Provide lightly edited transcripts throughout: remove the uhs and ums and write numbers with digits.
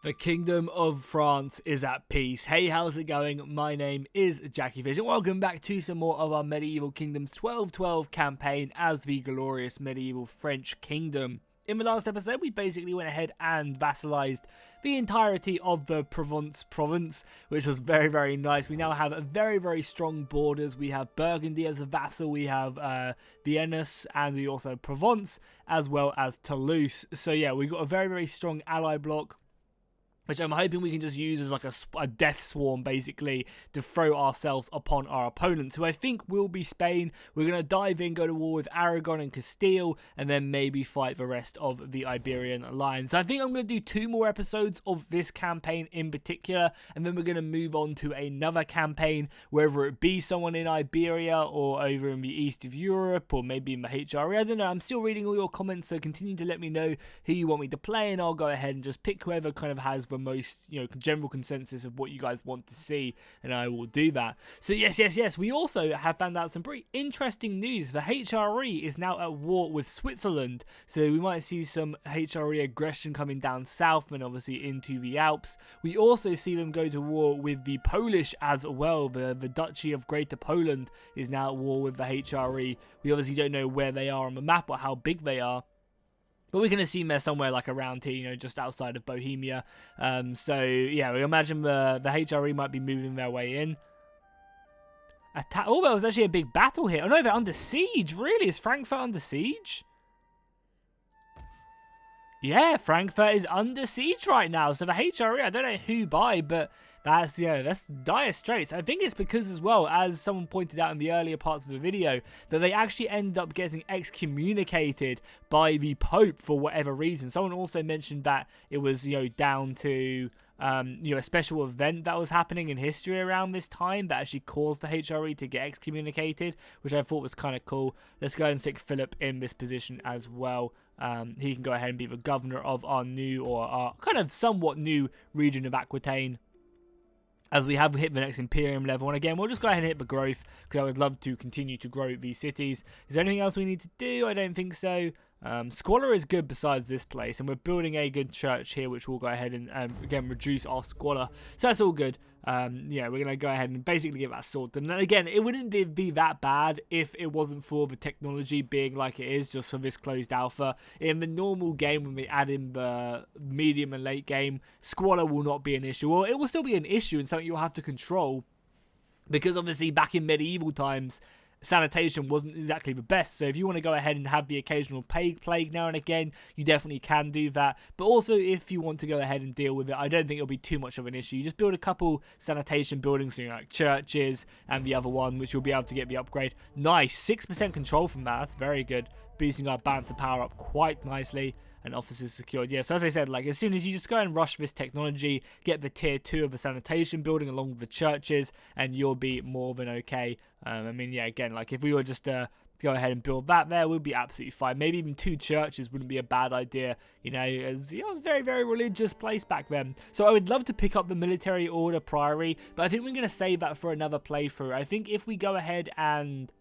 The Kingdom of France is at peace. Hey, how's it going? My name is Jackie Fish, and welcome back to some more of our Medieval Kingdoms 1212 campaign as the glorious medieval French kingdom. In the last episode, we basically went ahead and vassalized the entirety of the Provence province, which was very, very nice. We now have very, very strong borders. We have Burgundy as a vassal, we have Vienna, and we also have Provence, as well as Toulouse. So yeah, we've got a very, very strong ally block, which I'm hoping we can just use as like a death swarm, basically, to throw ourselves upon our opponents, who I think will be Spain. We're going to dive in, go to war with Aragon and Castile, and then maybe fight the rest of the Iberian line. So I think I'm going to do 2 more episodes of this campaign in particular, and then we're going to move on to another campaign, whether it be someone in Iberia or over in the east of Europe, or maybe in the HRE. I don't know. I'm still reading all your comments, so continue to let me know who you want me to play, and I'll go ahead and just pick whoever kind of has the most, general consensus of what you guys want to see, and I will do that. So yes, we also have found out some pretty interesting news. The HRE is now at war with Switzerland, so we might see some HRE aggression coming down south and obviously into the Alps. We also see them go to war with the Polish as well. The Duchy of Greater Poland is now at war with the HRE. We obviously don't know where they are on the map or how big they are, but we can assume they're somewhere like around here, just outside of Bohemia. So yeah, we imagine the HRE might be moving their way in. Oh, there was actually a big battle here. Oh no, they're under siege. Really? Is Frankfurt under siege? Yeah, Frankfurt is under siege right now. So the HRE, I don't know who by, but that's dire straits. I think it's because, as well, as someone pointed out in the earlier parts of the video, that they actually ended up getting excommunicated by the Pope for whatever reason. Someone also mentioned that it was, down to a special event that was happening in history around this time that actually caused the HRE to get excommunicated, which I thought was kind of cool. Let's go ahead and stick Philip in this position as well. He can go ahead and be the governor of our new, or our kind of somewhat new, region of Aquitaine, as we have hit the next Imperium level. And again, we'll just go ahead and hit the growth, because I would love to continue to grow these cities. Is there anything else we need to do? I don't think so. Squalor is good besides this place, and we're building a good church here, which will go ahead and again reduce our squalor, so that's all good. Yeah, we're gonna go ahead and basically get that sorted. And again, it wouldn't be that bad if it wasn't for the technology being like it is, just for this closed alpha. In the normal game, when we add in the medium and late game, squalor will not be an issue. Well, it will still be an issue and something you'll have to control, because obviously back in medieval times, sanitation wasn't exactly the best. So if you want to go ahead and have the occasional plague now and again, you definitely can do that. But also, if you want to go ahead and deal with it, I don't think it'll be too much of an issue. You just build a couple sanitation buildings, like churches, and the other one, which you'll be able to get the upgrade. Nice, 6% control from that. That's very good, boosting our balance of power up quite nicely. And offices secured. Yeah, so as I said, as soon as you just go and rush this technology, get the tier 2 of the sanitation building along with the churches, and you'll be more than okay. I mean, yeah, again, if we were just to go ahead and build that there, we'd be absolutely fine. Maybe even 2 churches wouldn't be a bad idea, as a very, very religious place back then. So I would love to pick up the military order priory, but I think we're going to save that for another playthrough. I think if we go ahead and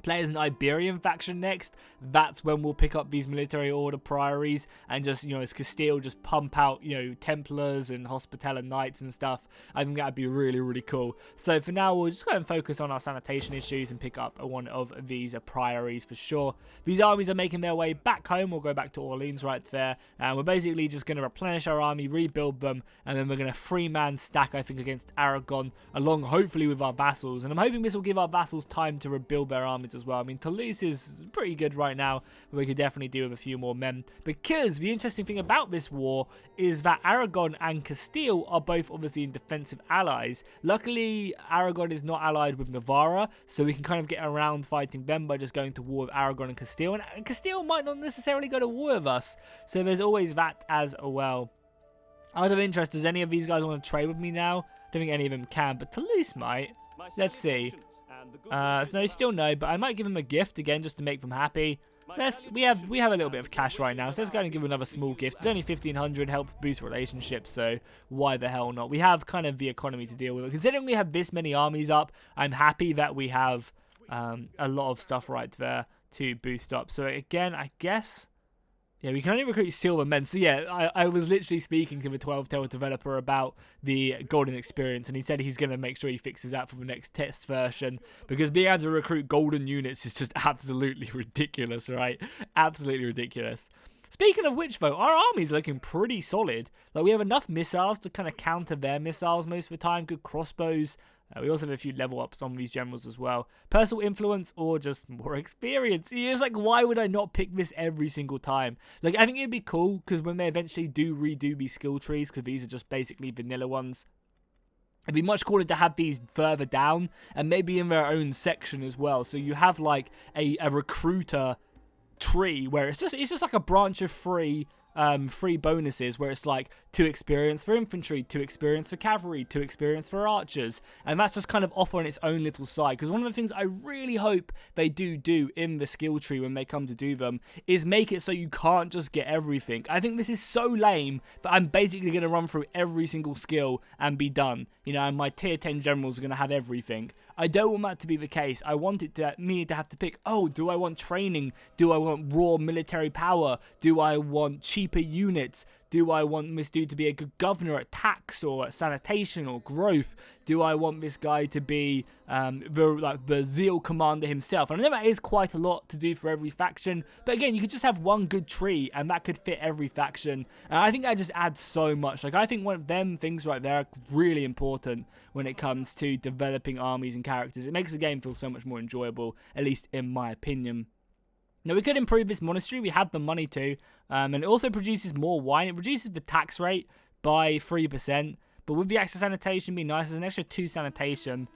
play as an Iberian faction next, that's when we'll pick up these military order priories and just, as Castile, just pump out, Templars and Hospitaller Knights and stuff. I think that'd be really, really cool. So for now, we'll just go and focus on our sanitation issues and pick up one of these priories for sure. These armies are making their way back home. We'll go back to Orleans right there, and we're basically just going to replenish our army, rebuild them, and then we're going to 3-man stack, I think, against Aragon, along hopefully with our vassals. And I'm hoping this will give our vassals time to rebuild their armies as well. I mean, Toulouse is pretty good right now, but we could definitely do with a few more men, because the interesting thing about this war is that Aragon and Castile are both obviously in defensive allies. Luckily, Aragon is not allied with Navarra, so we can kind of get around fighting them by just going to war with Aragon and Castile, and Castile might not necessarily go to war with us, so there's always that as well. Out of interest, does any of these guys want to trade with me now? I don't think any of them can, but Toulouse might. Let's see. No, still no, but I might give him a gift again just to make them happy. We have a little bit of cash right now, so let's go and give him another small gift. It's only 1,500, helps boost relationships, so why the hell not? We have kind of the economy to deal with. Considering we have this many armies up, I'm happy that we have a lot of stuff right there to boost up. So again, I guess Yeah, we can only recruit silver men. So yeah, I was literally speaking to the 12-tailed developer about the golden experience, and he said he's going to make sure he fixes that for the next test version, because being able to recruit golden units is just absolutely ridiculous, right? Absolutely ridiculous. Speaking of which, though, our army's looking pretty solid. Like, we have enough missiles to kind of counter their missiles most of the time. Good crossbows. We also have a few level ups on these generals as well. Personal influence or just more experience. It's like, why would I not pick this every single time? Like, I think it'd be cool because when they eventually do redo these skill trees, because these are just basically vanilla ones, it'd be much cooler to have these further down and maybe in their own section as well. So you have like a recruiter tree where it's just like a branch of free bonuses, where it's like 2 experience for infantry, 2 experience for cavalry, 2 experience for archers, and that's just kind of off on its own little side. Because one of the things I really hope they do in the skill tree when they come to do them is make it so you can't just get everything. I think this is so lame that I'm basically going to run through every single skill and be done, you know, and my tier 10 generals are going to have everything. I don't want that to be the case. I want me to have to pick, oh, do I want training? Do I want raw military power? Do I want cheaper units? Do I want this dude to be a good governor at tax or at sanitation or growth? Do I want this guy to be the zeal commander himself? And I know that is quite a lot to do for every faction, but again, you could just have one good tree and that could fit every faction. And I think that just adds so much. Like, I think one of them things right there are really important when it comes to developing armies and characters. It makes the game feel so much more enjoyable, at least in my opinion. Now, we could improve this monastery. We have the money to. And it also produces more wine. It reduces the tax rate by 3%. But with the extra sanitation being nice, there's an extra 2 sanitation.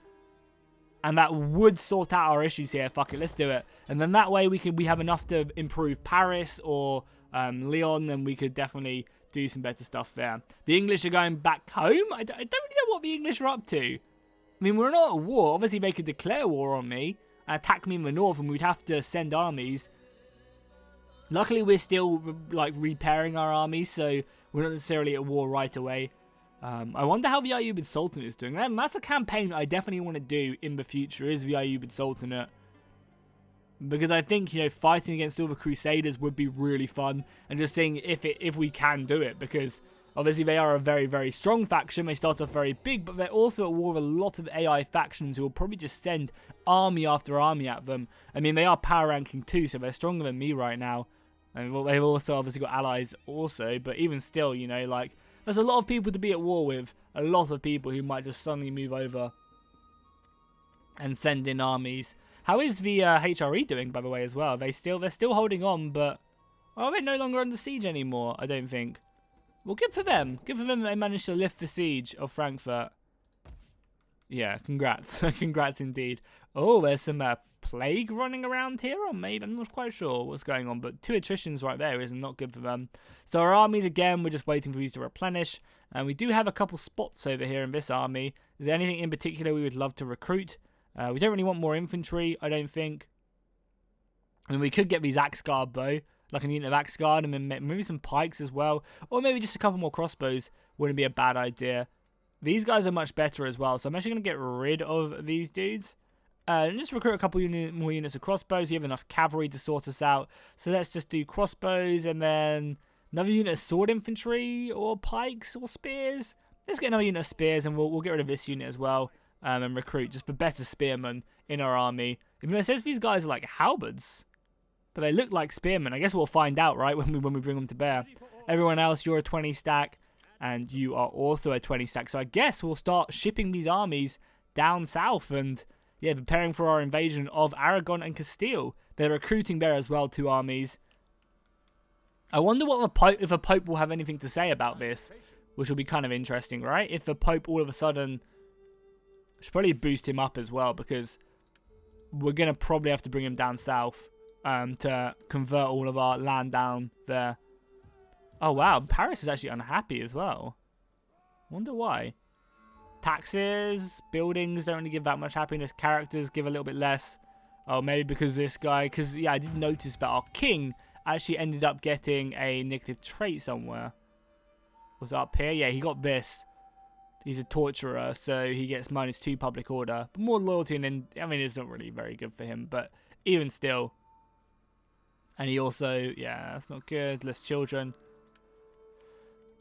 And that would sort out our issues here. Fuck it, let's do it. And then that way we have enough to improve Paris or Lyon. And we could definitely do some better stuff there. The English are going back home. I don't really know what the English are up to. I mean, we're not at war. Obviously, they could declare war on me and attack me in the north, and we'd have to send armies. Luckily, we're still like repairing our armies, so we're not necessarily at war right away. I wonder how the Ayyubid Sultanate is doing. That's a campaign I definitely want to do in the future, is the Ayyubid Sultanate. Because I think, you know, fighting against all the Crusaders would be really fun, and just seeing if we can do it, because obviously they are a very, very strong faction. They start off very big, but they're also at war with a lot of AI factions who will probably just send army after army at them. I mean, they are power ranking 2, so they're stronger than me right now. And they've also obviously got allies also, but even still, you know, like, there's a lot of people to be at war with. A lot of people who might just suddenly move over and send in armies. How is the HRE doing, by the way, as well? They're still holding on, but are they no longer under siege anymore? I don't think. Well, good for them. Good for them that they managed to lift the siege of Frankfurt. Yeah, congrats. Congrats indeed. Oh, there's some plague running around here, or maybe, I'm not quite sure what's going on, but 2 attritions right there is not good for them. So our armies, again, we're just waiting for these to replenish, and we do have a couple spots over here in this army. Is there anything in particular we would love to recruit? We don't really want more infantry, I don't think. I mean, we could get these axe guard, though, like a unit of axe guard, and then maybe some pikes as well, or maybe just a couple more crossbows wouldn't be a bad idea. These guys are much better as well, so I'm actually going to get rid of these dudes. And just recruit a couple more units of crossbows. You have enough cavalry to sort us out. So let's just do crossbows and then another unit of sword infantry or pikes or spears. Let's get another unit of spears and we'll get rid of this unit as well. And recruit just for better spearmen in our army. Even though it says these guys are like halberds, but they look like spearmen. I guess we'll find out, right, when we bring them to bear. Everyone else, you're a 20 stack. And you are also a 20 stack. So I guess we'll start shipping these armies down south and, yeah, preparing for our invasion of Aragon and Castile. They're recruiting there as well, 2 armies. I wonder what if a pope will have anything to say about this, which will be kind of interesting, right? If the pope all of a sudden, I should probably boost him up as well, because we're going to probably have to bring him down south to convert all of our land down there. Oh, wow. Paris is actually unhappy as well. Wonder why. Taxes, buildings don't really give that much happiness. Characters give a little bit less. Oh, maybe because this guy... Because, yeah, I did notice that our king actually ended up getting a negative trait somewhere. Was it up here? Yeah, he got this. He's a torturer, so he gets -2 public order. But more loyalty, and then... I mean, it's not really very good for him, but even still... And he also, yeah, that's not good. Less children.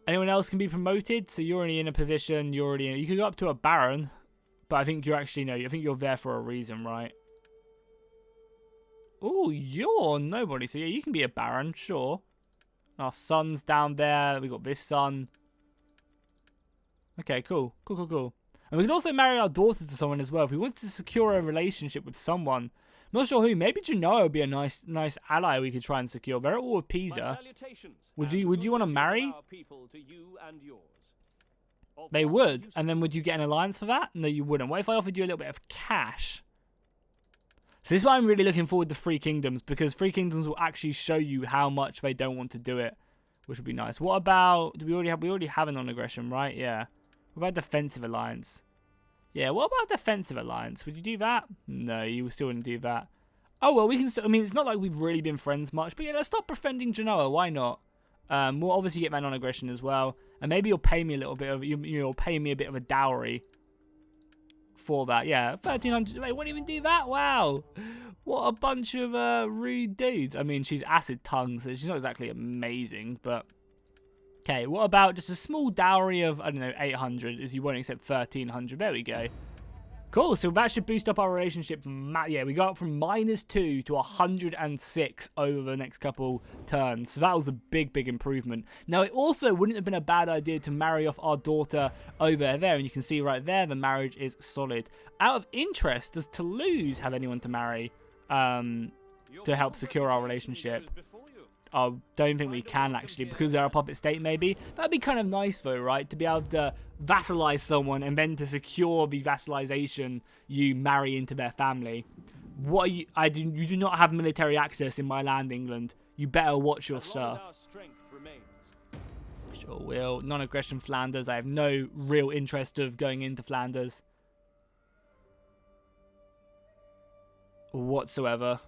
Anyone else can be promoted, so you're already in a position. You could go up to a baron, but I think you're actually no. I think you're there for a reason, right? Oh, you're nobody, so yeah, you can be a baron, sure. Our son's down there. We got this son. Okay, cool. And we can also marry our daughter to someone as well. If we wanted to secure a relationship with someone. I'm not sure who. Maybe Genoa would be a nice ally we could try and secure. They're at war with Pisa. Would you want to marry? They would. And then would you get an alliance for that? No, you wouldn't. What if I offered you a little bit of cash? So this is why I'm really looking forward to Free Kingdoms, because Free Kingdoms will actually show you how much they don't want to do it, which would be nice. What about, we already have a non-aggression, right? Yeah. What about defensive alliance? Yeah, what about defensive alliance? Would you do that? No, you still wouldn't do that. Oh, well, we can, I mean, it's not like we've really been friends much, but yeah, let's stop befriending Genoa. Why not? We'll obviously get that non-aggression as well, and maybe you'll pay me a little bit of, you'll pay me a bit of a dowry for that. Yeah, 1,300. They won't even do that. Wow, what a bunch of rude dudes. I mean, she's acid tongue, so she's not exactly amazing, but okay. What about just a small dowry of, I don't know, 800, as you won't accept 1,300. There we go. Cool, so that should boost up our relationship. Yeah, we got up from -2 to 106 over the next couple turns. So that was a big improvement. Now, it also wouldn't have been a bad idea to marry off our daughter over there. And you can see right there, the marriage is solid. Out of interest, does Toulouse have anyone to marry to help secure our relationship? I don't think we can, actually, because they're a puppet state, maybe. That'd be kind of nice, though, right? To be able to vassalize someone and then to secure the vassalization, you marry into their family. What are you? You do not have military access in my land, England. You better watch your stuff. Sure will. Non-aggression Flanders. I have no real interest of going into Flanders whatsoever.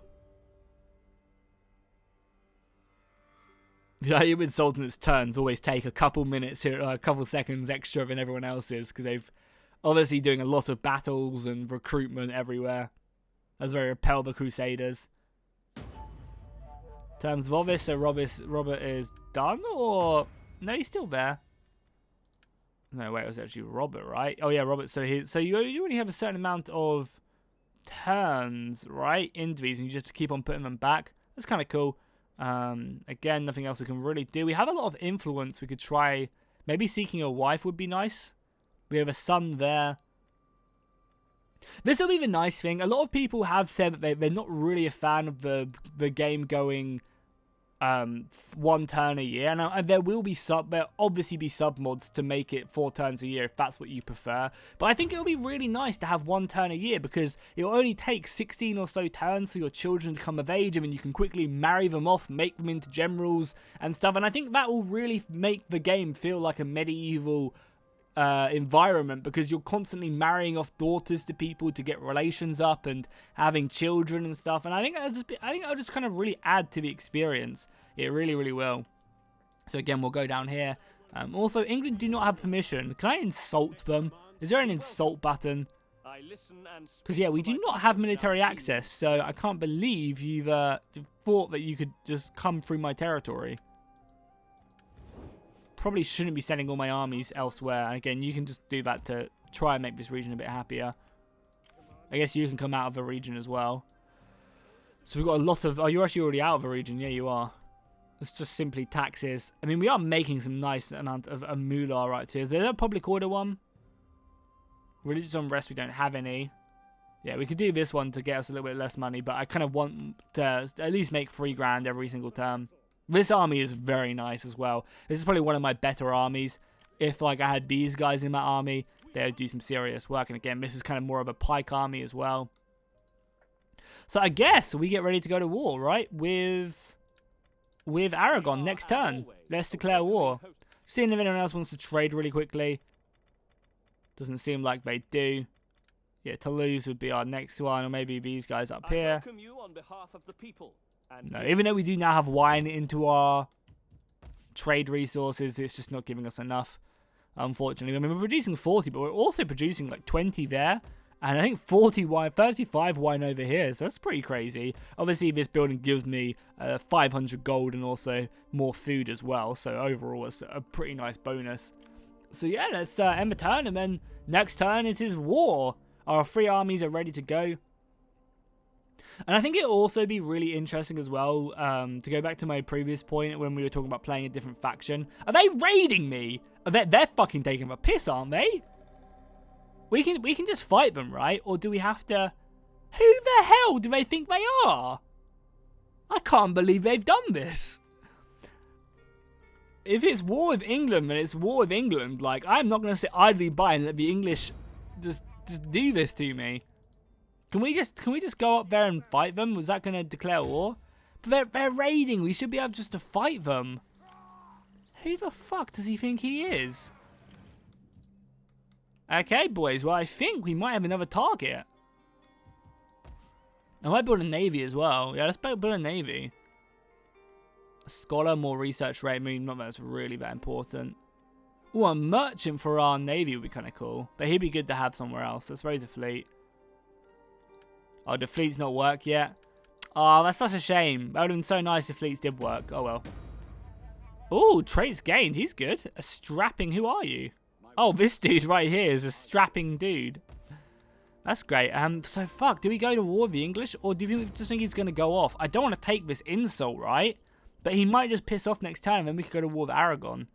The Ayyubid Sultanate's turns always take a couple minutes here, a couple seconds extra than everyone else's, because they've obviously doing a lot of battles and recruitment everywhere. That's very repel the Crusaders. Turns Vovis, so Robert is done, or no, he's still there. No, wait, it was actually Robert, right? Oh yeah, Robert. So you only have a certain amount of turns, right, into these, and you just have to keep on putting them back. That's kind of cool. Again, nothing else we can really do. We have a lot of influence. We could try, maybe seeking a wife would be nice. We have a son there. This will be the nice thing. A lot of people have said that they're not really a fan of the game going one turn a year, and there will be there'll obviously be sub mods to make it 4 turns a year if that's what you prefer. But I think it'll be really nice to have 1 turn a year, because it'll only take 16 or so turns for your children to come of age, and then you can quickly marry them off, make them into generals and stuff. And I think that will really make the game feel like a medieval environment, because you're constantly marrying off daughters to people to get relations up and having children and stuff. And I think that'll just kind of really add to the experience. It really will. So again, we'll go down here. Also, England do not have permission. Can I insult them? Is there an insult button? Because yeah, we do not have military access, so I can't believe you've thought that you could just come through my territory. Probably shouldn't be sending all my armies elsewhere. And again, you can just do that to try and make this region a bit happier. I guess you can come out of the region as well. So we've got a lot of... Oh, you're actually already out of the region. Yeah, you are. It's just simply taxes. I mean, we are making some nice amount of a moolah right here. Is there a public order one? Religious unrest, we don't have any. Yeah, we could do this one to get us a little bit less money, but I kind of want to at least make 3 grand every single term. This army is very nice as well. This is probably one of my better armies. If like I had these guys in my army, they would do some serious work. And again, this is kind of more of a pike army as well. So I guess we get ready to go to war, right? With Aragon next turn. Let's declare war. Seeing if anyone else wants to trade really quickly. Doesn't seem like they do. Yeah, Toulouse would be our next one, or maybe these guys up here. No, even though we do now have wine into our trade resources, it's just not giving us enough, unfortunately. I mean, we're producing 40, but we're also producing like 20 there. And I think 40 wine, 35 wine over here. So that's pretty crazy. Obviously, this building gives me 500 gold and also more food as well. So overall, it's a pretty nice bonus. So yeah, let's end the turn. And then next turn, it is war. Our 3 armies are ready to go. And I think it'll also be really interesting as well, to go back to my previous point when we were talking about playing a different faction. Are they raiding me? They're fucking taking a piss, aren't they? We can just fight them, right? Or do we have to... Who the hell do they think they are? I can't believe they've done this. If it's war with England, then it's war with England. Like, I'm not going to sit idly by and let the English just do this to me. Can we just go up there and fight them? Was that going to declare war? But they're raiding. We should be able just to fight them. Who the fuck does he think he is? Okay, boys. Well, I think we might have another target. I might build a navy as well. Yeah, let's build a navy. A scholar, more research rate. I mean, not that it's really that important. Oh, a merchant for our navy would be kind of cool. But he'd be good to have somewhere else. Let's raise a fleet. Oh, the fleet's not work yet. Oh, that's such a shame. That would have been so nice if fleets did work. Oh, well. Oh, traits gained. He's good. A strapping... Who are you? Oh, this dude right here is a strapping dude. That's great. So, fuck. Do we go to war with the English? Or do we just think he's going to go off? I don't want to take this insult, right? But he might just piss off next time and then we could go to war with Aragon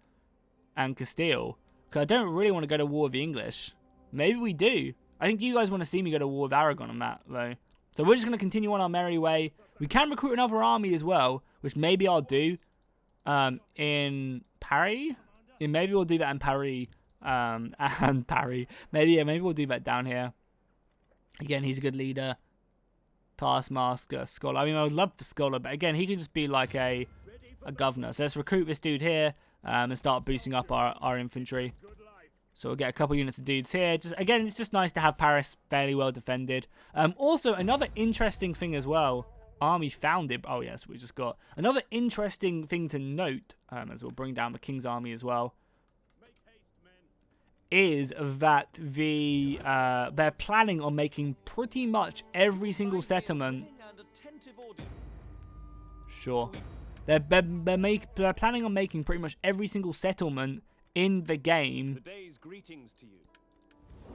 and Castile. Because I don't really want to go to war with the English. Maybe we do. I think you guys want to see me go to war with Aragon on that, though. So we're just going to continue on our merry way. We can recruit another army as well, which maybe I'll do in Paris. Yeah, maybe we'll do that in Paris. And Paris. Maybe we'll do that down here. Again, he's a good leader. Taskmaster, Scholar. I mean, I would love the Scholar, but again, he can just be like a governor. So let's recruit this dude here and start boosting up our infantry. So we'll get a couple units of dudes here. Again, it's just nice to have Paris fairly well defended. Also, another interesting thing as well. Army founded. Oh, yes, we just got another interesting thing to note, as we'll bring down the King's army as well, is that they're planning on making pretty much every single settlement. Sure. They're planning on making pretty much every single settlement in the game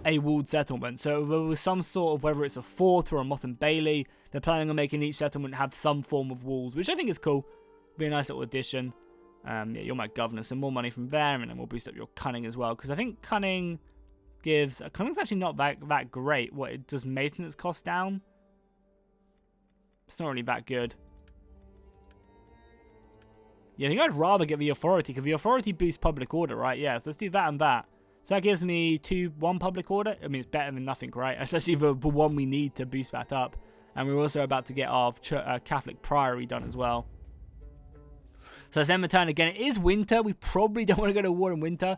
a walled settlement. So there was some sort of, whether it's a fort or a motte and bailey, they're planning on making each settlement have some form of walls, which I think is cool. Be a nice little addition. Yeah, you're my governor, some more money from there, and then we'll boost up your cunning as well, because I think cunning gives... Cunning's actually not that great. What, it does maintenance cost down? It's not really that good. Yeah, I think I'd rather get the authority, because the authority boosts public order, right? Yeah, so let's do that and that. So that gives me 1 public order. I mean, it's better than nothing, right? Especially the one we need to boost that up. And we're also about to get our Catholic priory done as well. So let's end the turn again. It is winter. We probably don't want to go to war in winter.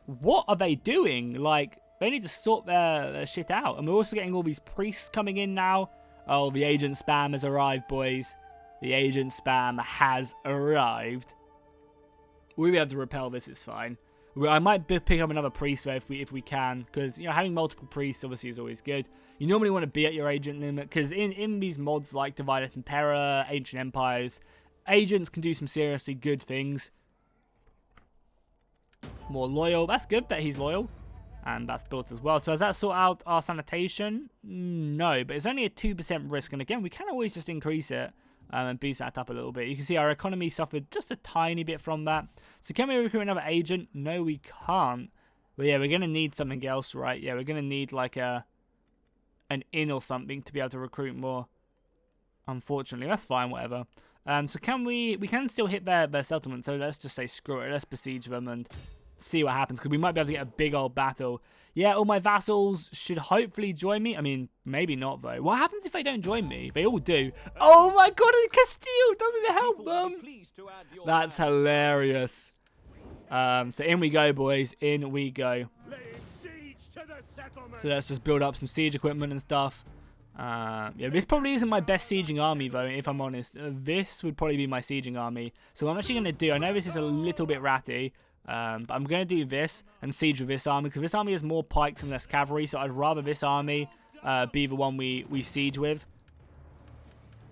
What are they doing? Like, they need to sort their shit out. And we're also getting all these priests coming in now. Oh, the agent spam has arrived, boys. The agent spam has arrived. We'll be able to repel this, it's fine. I might pick up another priest though if we can, because, you know, having multiple priests obviously is always good. You normally want to be at your agent limit, because in these mods like Divided Impera, Ancient Empires, agents can do some seriously good things. More loyal. That's good that he's loyal. And that's built as well. So does that sort out our sanitation? No, but it's only a 2% risk. And again, we can always just increase it and boost that up a little bit. You can see our economy suffered just a tiny bit from that. So can we recruit another agent? No, we can't. But yeah, we're going to need something else, right? Yeah, we're going to need like an inn or something to be able to recruit more. Unfortunately, that's fine, whatever. So can we can still hit their settlement. So let's just say screw it. Let's besiege them and see what happens, because we might be able to get a big old battle. Yeah, all my vassals should hopefully join me. I mean, maybe not though. What happens if they don't join me? They all do. Oh my god, Castile doesn't help them. That's hilarious. So in we go, boys. In we go. So let's just build up some siege equipment and stuff. Yeah, this probably isn't my best sieging army though, if I'm honest. This would probably be my sieging army. So what I'm actually going to do, I know this is a little bit ratty, But I'm going to do this and siege with this army, because this army has more pikes and less cavalry, so I'd rather this army be the one we siege with.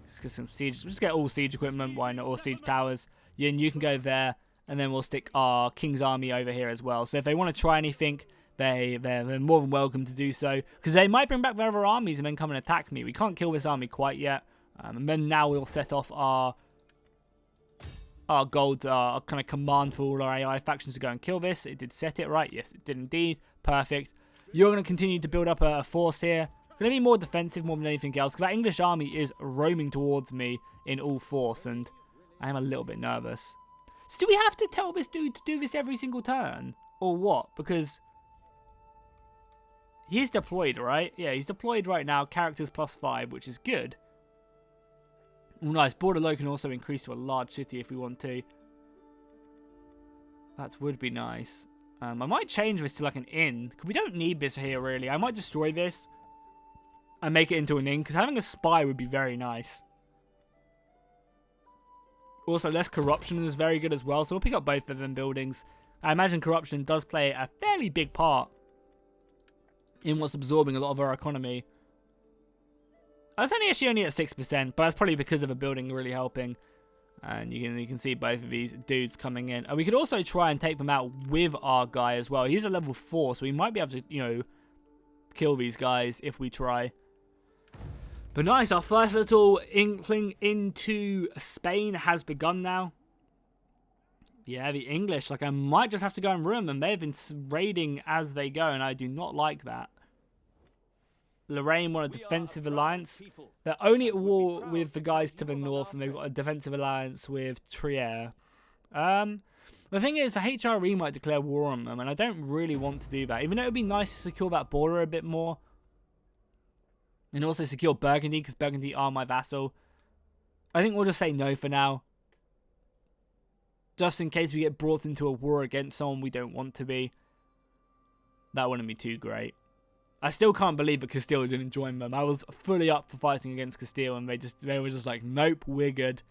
Just get some siege, just get all siege equipment, why not, all siege towers. Yeah, and you can go there, and then we'll stick our king's army over here as well. So if they want to try anything, they're more than welcome to do so, because they might bring back their other armies and then come and attack me. We can't kill this army quite yet, and then now we'll set off our gold kind of command for all our AI factions to go and kill this. It did set it right. Yes, it did indeed. Perfect. You're going to continue to build up a force here. Going to be more defensive more than anything else, because that English army is roaming towards me in all force, and I am a little bit nervous. So do we have to tell this dude to do this every single turn? Or what? Because he's deployed, right? Yeah, he's deployed right now. Characters +5, which is good. Oh, nice. Border load can also increase to a large city if we want to. That would be nice. I might change this to like an inn, because we don't need this here really. I might destroy this and make it into an inn, because having a spy would be very nice. Also, less corruption is very good as well, so we'll pick up both of them buildings. I imagine corruption does play a fairly big part in what's absorbing a lot of our economy. That's actually only at 6%, but that's probably because of a building really helping. And you can see both of these dudes coming in. And we could also try and take them out with our guy as well. He's a level 4, so we might be able to, you know, kill these guys if we try. But nice, our first little inkling into Spain has begun now. Yeah, the English, like I might just have to go and ruin them. They've been raiding as they go, and I do not like that. Lorraine want a defensive alliance. They're only at war with the guys to the north, and they've got a defensive alliance with Trier. The thing is, the HRE might declare war on them, and I don't really want to do that. Even though it would be nice to secure that border a bit more. And also secure Burgundy, because Burgundy are my vassal. I think we'll just say no for now. Just in case we get brought into a war against someone we don't want to be. That wouldn't be too great. I still can't believe that Castile didn't join them. I was fully up for fighting against Castile, and they were just like, nope, we're good.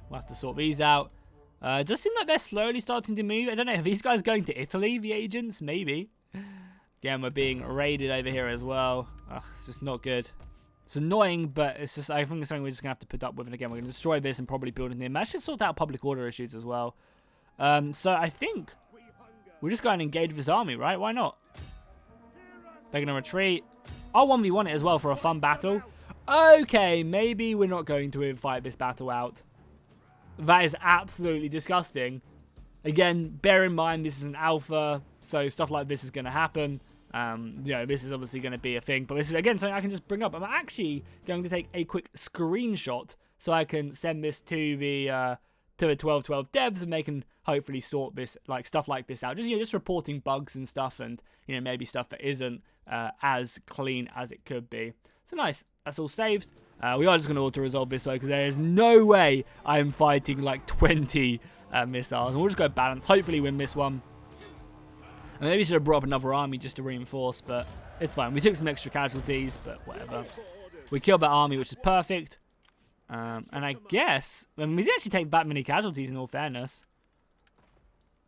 We'll have to sort these out. It does seem like they're slowly starting to move. I don't know, are these guys going to Italy, the agents? Maybe. Again, we're being raided over here as well. Ugh, it's just not good. It's annoying, but it's just, I think it's something we're just going to have to put up with. And again, we're going to destroy this and probably build in there. That should sort out public order issues as well. So I think we're just going to engage with this army, right? Why not? They're going to retreat. I'll 1v1 it as well for a fun battle. Okay, maybe we're not going to fight this battle out. That is absolutely disgusting. Again, bear in mind this is an alpha, so stuff like this is going to happen. You know, this is obviously going to be a thing, but this is again something I can just bring up. I'm actually going to take a quick screenshot so I can send this to the 1212 devs, and they can hopefully sort this, like stuff like this out. Just, you know, just reporting bugs and stuff, and you know, maybe stuff that isn't as clean as it could be. So nice, that's all saved. We are just going to auto-resolve this way, because there is no way I'm fighting like 20 missiles. And we'll just go balance, hopefully win this one. And maybe should have brought up another army just to reinforce, but it's fine. We took some extra casualties, but whatever. We killed that army, which is perfect. And I guess, I mean, we didn't actually take that many casualties in all fairness.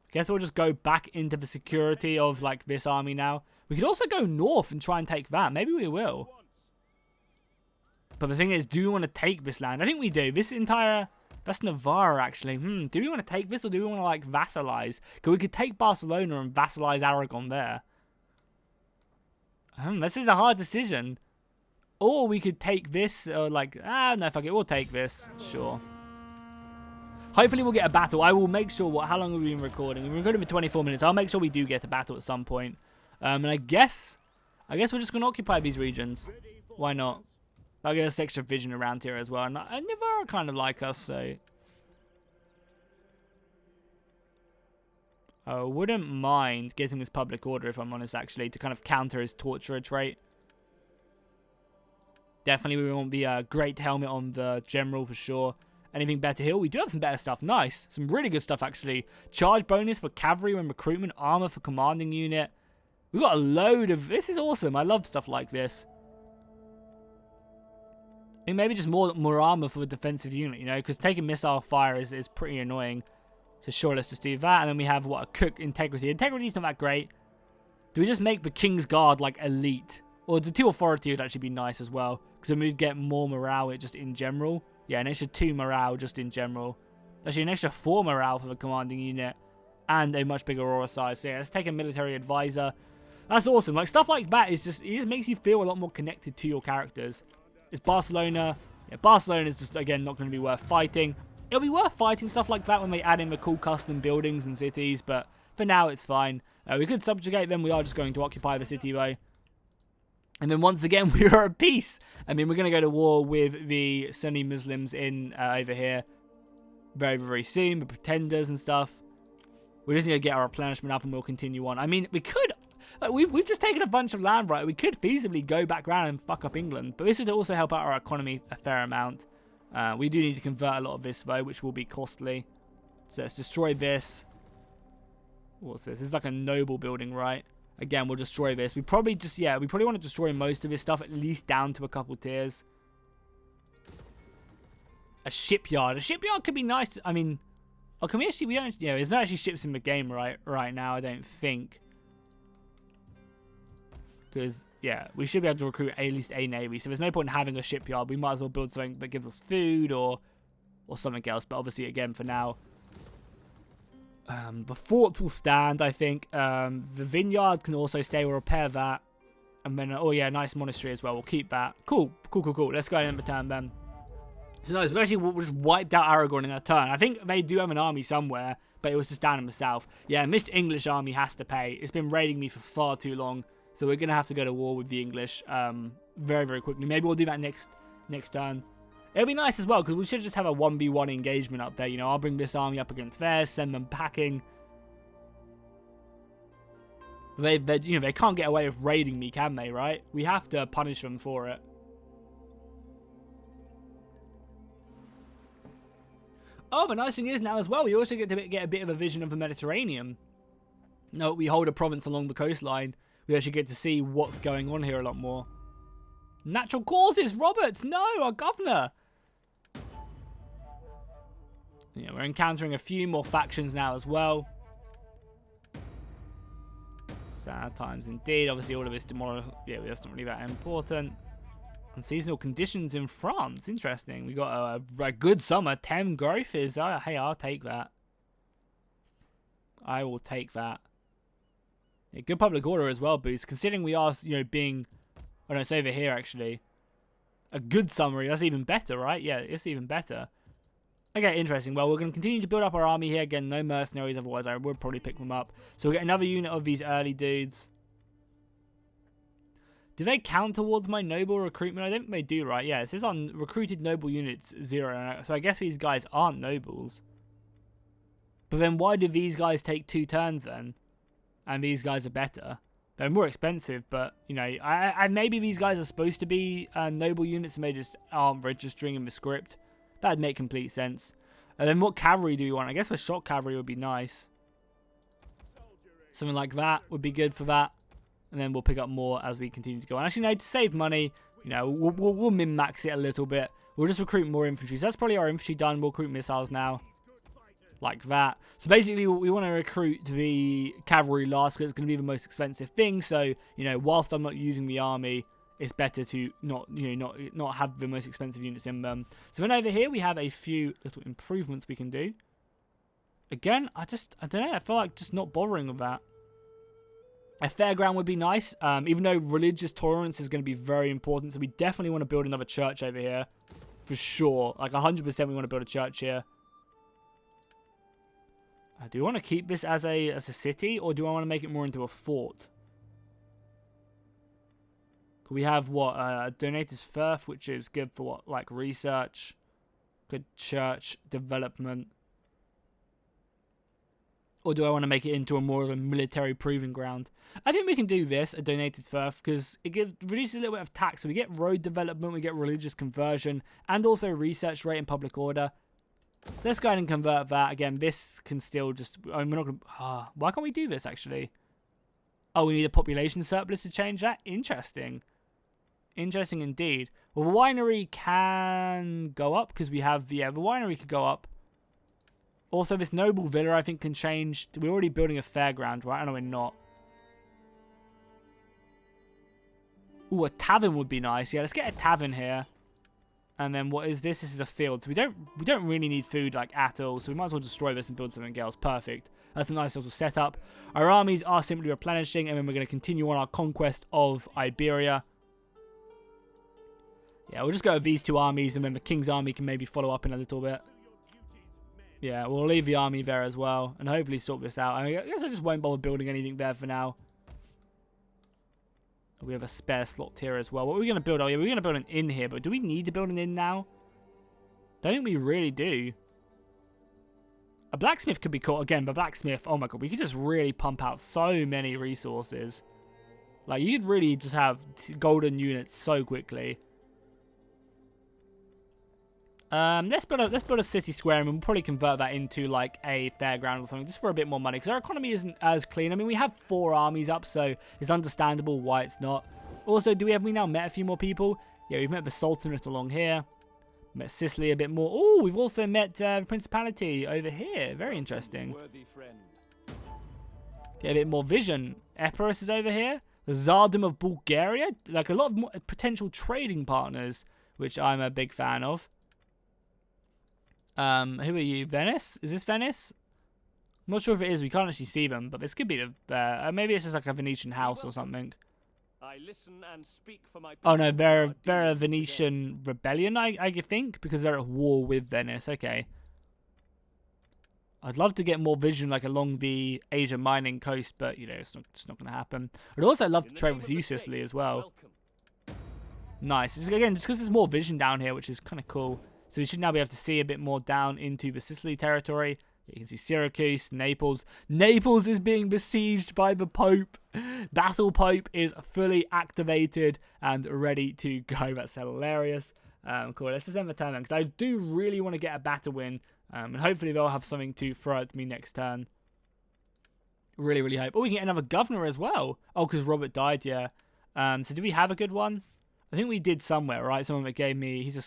I guess we'll just go back into the security of like this army now. We could also go north and try and take that. Maybe we will. But the thing is, do we want to take this land? I think we do. This entire... That's Navarra, actually. Do we want to take this, or do we want to, like, vassalize? Because we could take Barcelona and vassalize Aragon there. This is a hard decision. Or we could take this, or, like... no, fuck it. We'll take this. Sure. Hopefully we'll get a battle. I will make sure... How long have we been recording? We've been recording for 24 minutes. I'll make sure we do get a battle at some point. And I guess we're just going to occupy these regions. Why not? I'll get us extra vision around here as well. And Navarra kind of like us, so... I wouldn't mind getting this public order, if I'm honest, actually, to kind of counter his torturer trait. Definitely we want the great helmet on the general for sure. Anything better here? We do have some better stuff. Nice. Some really good stuff, actually. Charge bonus for cavalry when recruitment. Armor for commanding unit. We've got a load of... This is awesome. I love stuff like this. I mean, maybe just more armor for a defensive unit, you know, because taking missile fire is pretty annoying. So sure, let's just do that. And then we have, what, a cook integrity. Integrity's not that great. Do we just make the King's Guard, like, elite? Or the 2 authority would actually be nice as well. Because then we'd get more morale just in general. Yeah, an extra 2 morale just in general. Actually, an extra 4 morale for the commanding unit. And a much bigger aura size. So yeah, let's take a military advisor. That's awesome. Like, stuff like that is just, it just makes you feel a lot more connected to your characters. It's Barcelona. Yeah, Barcelona is just, again, not going to be worth fighting. It'll be worth fighting stuff like that when they add in the cool custom buildings and cities, but for now it's fine. We could subjugate them. We are just going to occupy the city, though. And then once again, we are at peace. I mean, we're going to go to war with the Sunni Muslims in over here very, very soon, the pretenders and stuff. We just need to get our replenishment up and we'll continue on. I mean, we could... Like, we've just taken a bunch of land, right? We could feasibly go back around and fuck up England. But this would also help out our economy a fair amount. We do need to convert a lot of this, though, which will be costly. So let's destroy this. What's this? This is like a noble building, right? Again, we'll destroy this. We probably just, yeah, we probably want to destroy most of this stuff, at least down to a couple tiers. A shipyard. A shipyard could be nice. I mean, oh, can we actually, we don't, yeah, there's not actually ships in the game right now, I don't think. Because, yeah, we should be able to recruit at least a navy. So there's no point in having a shipyard. We might as well build something that gives us food or something else. But obviously, again, for now, the forts will stand, I think. The vineyard can also stay. We'll repair that. And then, oh yeah, nice monastery as well. We'll keep that. Cool. Let's go ahead and return them. So no, especially we just wiped out Aragon in a turn. I think they do have an army somewhere, but it was just down in the south. Yeah, Mr. English army has to pay. It's been raiding me for far too long. So we're going to have to go to war with the English very, very quickly. Maybe we'll do that next turn. It'll be nice as well, because we should just have a 1v1 engagement up there. You know, I'll bring this army up against theirs, send them packing. They you know, they can't get away with raiding me, can they, right? We have to punish them for it. Oh, the nice thing is now as well, we also get to get a bit of a vision of the Mediterranean. No, we hold a province along the coastline. We actually get to see what's going on here a lot more. Natural causes, Roberts! No, our governor! Yeah, we're encountering a few more factions now as well. Sad times indeed. Obviously, all of this yeah, that's not really that important. And seasonal conditions in France. Interesting. We got a good summer. 10 growth is... hey, I'll take that. I will take that. Yeah, good public order as well, Boost. Considering we are, you know, being... Oh, no, it's over here, actually. A good summary. That's even better, right? Yeah, it's even better. Okay, interesting. Well, we're going to continue to build up our army here. Again, no mercenaries. Otherwise, I would probably pick them up. So we'll get another unit of these early dudes. Do they count towards my noble recruitment? I don't think they do, right? Yeah, it says on recruited noble units 0. So I guess these guys aren't nobles. But then why do these guys take 2 turns then? And these guys are better. They're more expensive, but, you know, I maybe these guys are supposed to be noble units and they just aren't registering in the script. That'd make complete sense. And then what cavalry do we want? I guess the shock cavalry would be nice. Something like that would be good for that. And then we'll pick up more as we continue to go on. Actually, no, to save money, you know, we'll min-max it a little bit. We'll just recruit more infantry. So that's probably our infantry done. We'll recruit missiles now. Like that. So basically, we want to recruit the cavalry last because it's going to be the most expensive thing. So, you know, whilst I'm not using the army, it's better to not have the most expensive units in them. So then over here, we have a few little improvements we can do. Again, I don't know. I feel like just not bothering with that. A fairground would be nice, even though religious tolerance is going to be very important. So we definitely want to build another church over here. For sure. Like 100% we want to build a church here. Do we want to keep this as a city, or do I want to make it more into a fort? We have, what, a donated firth, which is good for, what, like research, good church development. Or do I want to make it into more of a military proving ground? I think we can do this, a donated firth, because it reduces a little bit of tax. So we get road development, we get religious conversion, and also research rate and public order. So let's go ahead and convert that. Again, this can still just... I mean, we're not going to... why can't we do this, actually? Oh, we need a population surplus to change that? Interesting. Interesting indeed. Well, the winery can go up because we have... Yeah, the winery could go up. Also, this noble villa, I think, can change. We're already building a fairground, right? I know we're not. Ooh, a tavern would be nice. Yeah, let's get a tavern here. And then what is this? This is a field. So we don't really need food like at all. So we might as well destroy this and build something else. Perfect. That's a nice little setup. Our armies are simply replenishing, and then we're going to continue on our conquest of Iberia. Yeah, we'll just go with these two armies, and then the king's army can maybe follow up in a little bit. Yeah, we'll leave the army there as well, and hopefully sort this out. I guess I just won't bother building anything there for now. We have a spare slot here as well. What are we going to build? Oh, yeah, we're going to build an inn here, but do we need to build an inn now? Don't think we really do. A blacksmith could be cool. Again, the blacksmith, oh my god, we could just really pump out so many resources. Like, you could really just have golden units so quickly. Let's build a city square, and we'll probably convert that into like a fairground or something, just for a bit more money, because our economy isn't as clean. I mean, we have 4 armies up, so it's understandable why it's not. Also, we now met a few more people? Yeah, we've met the Sultanate along here. Met Sicily a bit more. Oh, we've also met the Principality over here. Very interesting. Get a bit more vision. Epirus is over here. The Tsardom of Bulgaria. Like a lot of more potential trading partners, which I'm a big fan of. Who are you? Venice? Is this Venice? I'm not sure if it is. We can't actually see them, but this could be the... maybe it's just like a Venetian house or something. I listen and speak for my oh no, they're a Venetian rebellion, I think, because they're at war with Venice. Okay. I'd love to get more vision like along the Asia mining coast, but you know, it's not going to happen. I'd also love to trade with you, Sicily, as well. Nice. Just because there's more vision down here, which is kind of cool. So we should now be able to see a bit more down into the Sicily territory. You can see Syracuse, Naples. Naples is being besieged by the Pope. Battle Pope is fully activated and ready to go. That's hilarious. Cool. Let's just end the turn then, because I do really want to get a battle win. And hopefully they'll have something to throw at me next turn. Really, really hope. Oh, we can get another governor as well. Oh, because Robert died, yeah. So do we have a good one? I think we did somewhere, right? Someone that gave me... He's a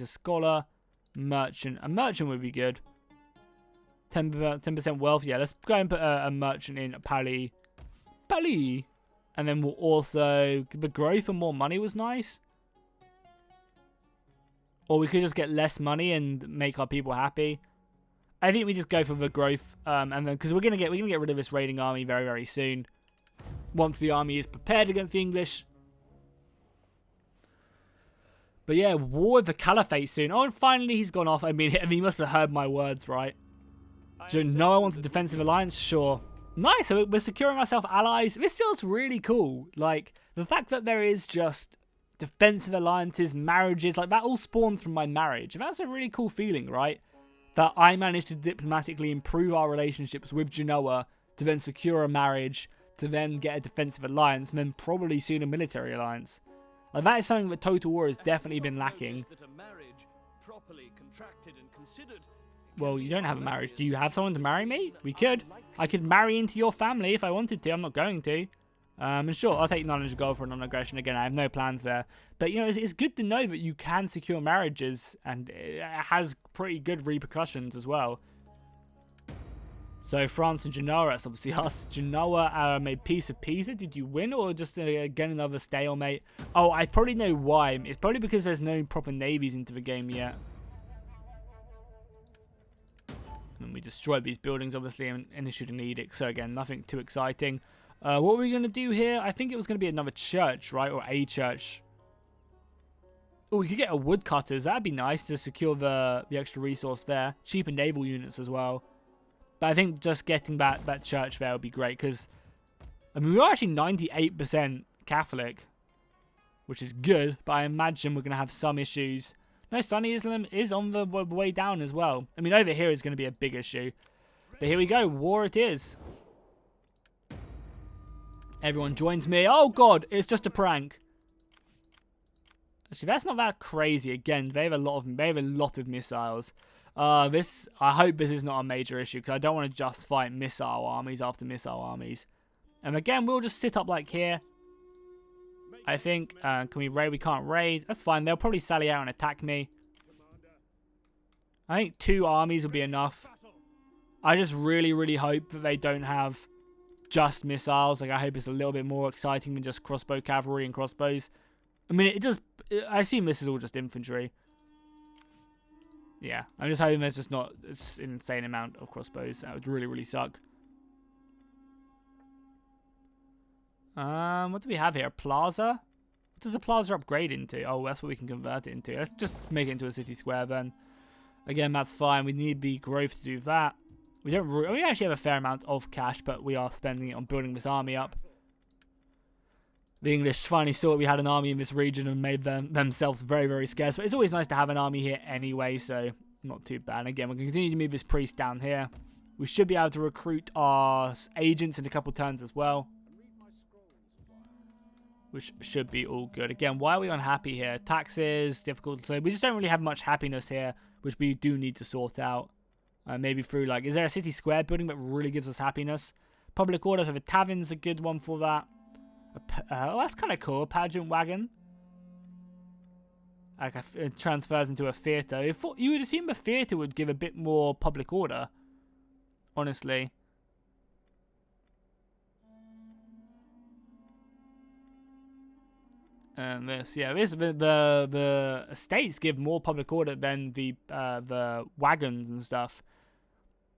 scholar. Merchant. A merchant would be good. 10% wealth. Yeah, let's go and put a merchant in Pali. And then we'll also... The growth and more money was nice. Or we could just get less money and make our people happy. I think we just go for the growth. And then... Because we're gonna get rid of this raiding army very, very soon. Once the army is prepared against the English. But yeah, war with the Caliphate soon. Oh, and finally he's gone off. I mean, he must have heard my words, right? So Noah wants a defensive alliance? Sure. Nice, so we're securing ourselves allies. This feels really cool. Like, the fact that there is just defensive alliances, marriages, like that all spawns from my marriage. And that's a really cool feeling, right? That I managed to diplomatically improve our relationships with Genoa to then secure a marriage, to then get a defensive alliance, and then probably soon a military alliance. Like, that is something that Total War has definitely been lacking. Well, you don't have a marriage. Do you have someone to marry me? We could. I could marry into your family if I wanted to. I'm not going to. And sure, I'll take 900 gold for a non-aggression. Again, I have no plans there. But, you know, it's good to know that you can secure marriages, and it has pretty good repercussions as well. So, France and Genoa, that's obviously us. Genoa made peace of Pisa. Did you win, or just again another stalemate? Oh, I probably know why. It's probably because there's no proper navies into the game yet. And we destroyed these buildings, obviously, and issued an edict. So, again, nothing too exciting. What were we going to do here? I think it was going to be another church, right? Or a church. Oh, we could get a woodcutters. That'd be nice to secure the extra resource there. Cheaper naval units as well. But I think just getting that church there would be great, because, I mean, we are actually 98% Catholic, which is good, but I imagine we're going to have some issues. No, Sunni Islam is on the way down as well. I mean, over here is going to be a big issue. But here we go. War it is. Everyone joins me. Oh, God. It's just a prank. Actually, that's not that crazy. Again, they have a lot of missiles. I hope this is not a major issue, because I don't want to just fight missile armies after missile armies. And again, we'll just sit up like here. I think. Can we raid? We can't raid. That's fine. They'll probably sally out and attack me. I think 2 armies will be enough. I just really, really hope that they don't have just missiles. Like, I hope it's a little bit more exciting than just crossbow cavalry and crossbows. I mean, it does... I assume this is all just infantry. Yeah, I'm just hoping there's just not an insane amount of crossbows. That would really, really suck. What do we have here? A plaza? What does a plaza upgrade into? Oh, that's what we can convert it into. Let's just make it into a city square then. Again, that's fine. We need the growth to do that. We actually have a fair amount of cash, but we are spending it on building this army up. The English finally saw that we had an army in this region and made themselves very, very scarce. But it's always nice to have an army here anyway, so not too bad. And again, we're going to continue to move this priest down here. We should be able to recruit our agents in a couple turns as well, which should be all good. Again, why are we unhappy here? Taxes, difficult. So we just don't really have much happiness here, which we do need to sort out. Maybe through, like, is there a city square building that really gives us happiness? Public order, so the tavern's a good one for that. Oh, that's kind of cool. A pageant wagon. Like, it transfers into a theatre. You would assume a theatre would give a bit more public order, honestly. The estates give more public order than the wagons and stuff.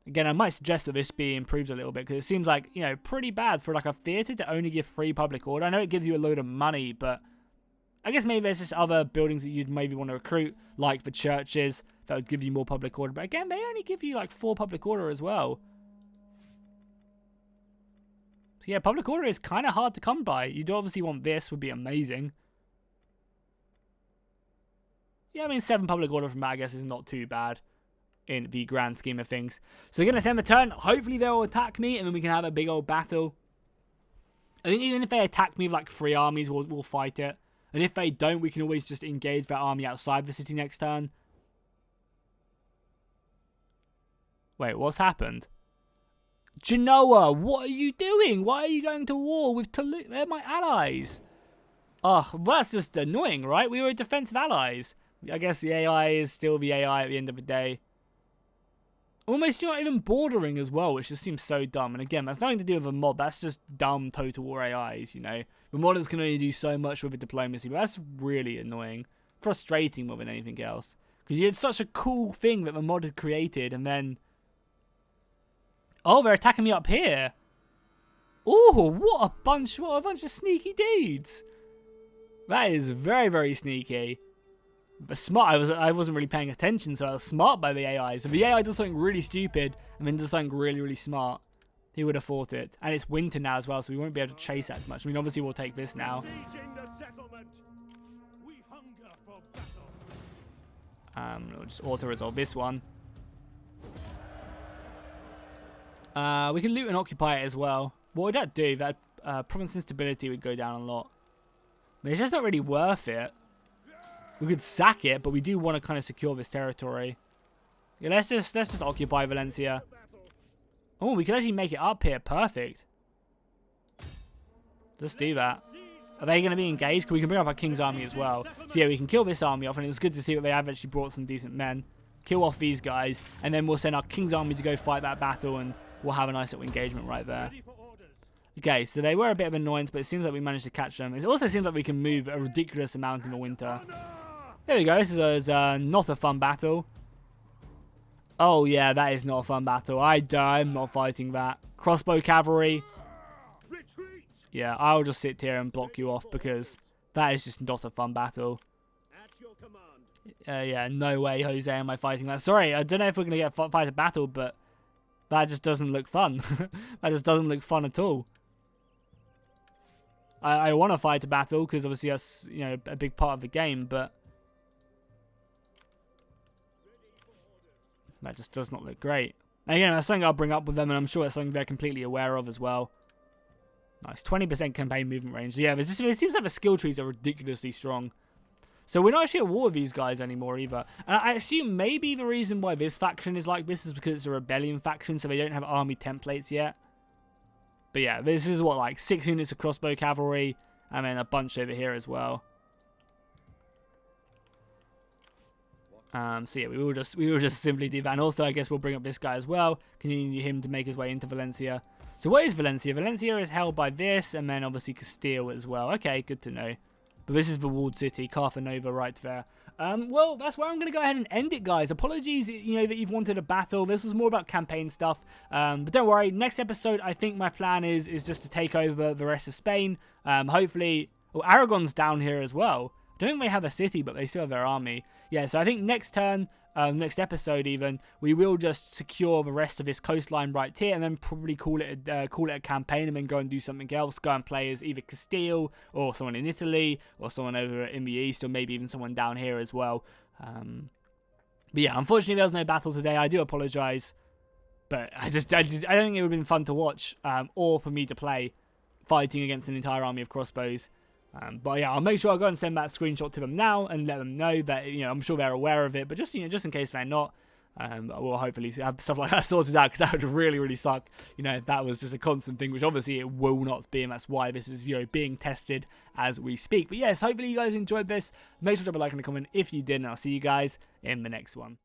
Again, I might suggest that this be improved a little bit, because it seems like, you know, pretty bad for like a theatre to only give free public order. I know it gives you a load of money, but I guess maybe there's just other buildings that you'd maybe want to recruit, like the churches, that would give you more public order. But again, they only give you like 4 public order as well. So yeah, public order is kind of hard to come by. You'd obviously want this, would be amazing. Yeah, I mean, 7 public order from that, I guess, is not too bad in the grand scheme of things. So we're going to send the turn. Hopefully they'll attack me, and then we can have a big old battle. I think even if they attack me with like 3 armies, we'll fight it. And if they don't, we can always just engage that army outside the city next turn. Wait, what's happened? Genoa, what are you doing? Why are you going to war with Toulouse? They're my allies. Oh, well, that's just annoying, right? We were defensive allies. I guess the AI is still the AI at the end of the day. Almost not even bordering as well, which just seems so dumb. And again, that's nothing to do with a mod. That's just dumb Total War AIs, you know. The modders can only do so much with the diplomacy, but that's really annoying. Frustrating more than anything else. Because you had such a cool thing that the mod had created, and then... Oh, they're attacking me up here. Oh, what a bunch of sneaky dudes. That is very, very sneaky. But smart, I wasn't really paying attention, so I was smart by the AI. So the AI does something really stupid, and then does something really, really smart. Who would have thought it? And it's winter now as well, so we won't be able to chase that as much. I mean, obviously we'll take this now. We'll just auto-resolve this one. We can loot and occupy it as well. What would that do? That province instability would go down a lot. I mean, it's just not really worth it. We could sack it, but we do want to kind of secure this territory. Yeah, let's just occupy Valencia. Oh, we could actually make it up here. Perfect. Just do that. Are they going to be engaged? Because we can bring up our king's army as well. So yeah, we can kill this army off, and it's good to see that they have actually brought some decent men. Kill off these guys, and then we'll send our king's army to go fight that battle, and we'll have a nice little engagement right there. Okay, so they were a bit of an annoyance, but it seems like we managed to catch them. It also seems like we can move a ridiculous amount in the winter. There we go. This is not a fun battle. Oh, yeah, that is not a fun battle. I'm not fighting that. Crossbow cavalry. Yeah, I'll just sit here and block you off because that is just not a fun battle. Yeah, no way, Jose, am I fighting that. Sorry, I don't know if we're going to fight a battle, but that just doesn't look fun. That just doesn't look fun at all. I want to fight a battle because obviously that's, you know, a big part of the game, but that just does not look great. Again, that's something I'll bring up with them, and I'm sure it's something they're completely aware of as well. Nice, 20% campaign movement range. Yeah, it seems like the skill trees are ridiculously strong. So we're not actually at war with these guys anymore either. And I assume maybe the reason why this faction is like this is because it's a rebellion faction, so they don't have army templates yet. But yeah, this is what, like 6 units of crossbow cavalry, and then a bunch over here as well. So yeah, we will just simply do that. And also, I guess we'll bring up this guy as well. Continue him to make his way into Valencia. So what is Valencia? Valencia is held by this, and then obviously Castile as well. Okay, good to know. But this is the walled city, Carthanova right there. Well, that's where I'm going to go ahead and end it, guys. Apologies, you know, that you've wanted a battle. This was more about campaign stuff. But don't worry, next episode, I think my plan is just to take over the rest of Spain. Hopefully, well, Aragon's down here as well. I don't think they have a city, but they still have their army. Yeah, so I think next turn, next episode even, we will just secure the rest of this coastline right here, and then probably call it a campaign, and then go and do something else. Go and play as either Castile, or someone in Italy, or someone over in the east, or maybe even someone down here as well. But yeah, unfortunately there was no battle today. I do apologise, but I don't think it would have been fun to watch, or for me to play, fighting against an entire army of crossbows. But yeah, I'll make sure I go and send that screenshot to them now and let them know that, you know, I'm sure they're aware of it, but just, you know, just in case they're not, we'll hopefully have stuff like that sorted out, because that would really, really suck, you know, if that was just a constant thing, which obviously it will not be, and that's why this is, you know, being tested as we speak. But yes, hopefully you guys enjoyed this. Make sure to drop a like and a comment if you did, and I'll see you guys in the next one.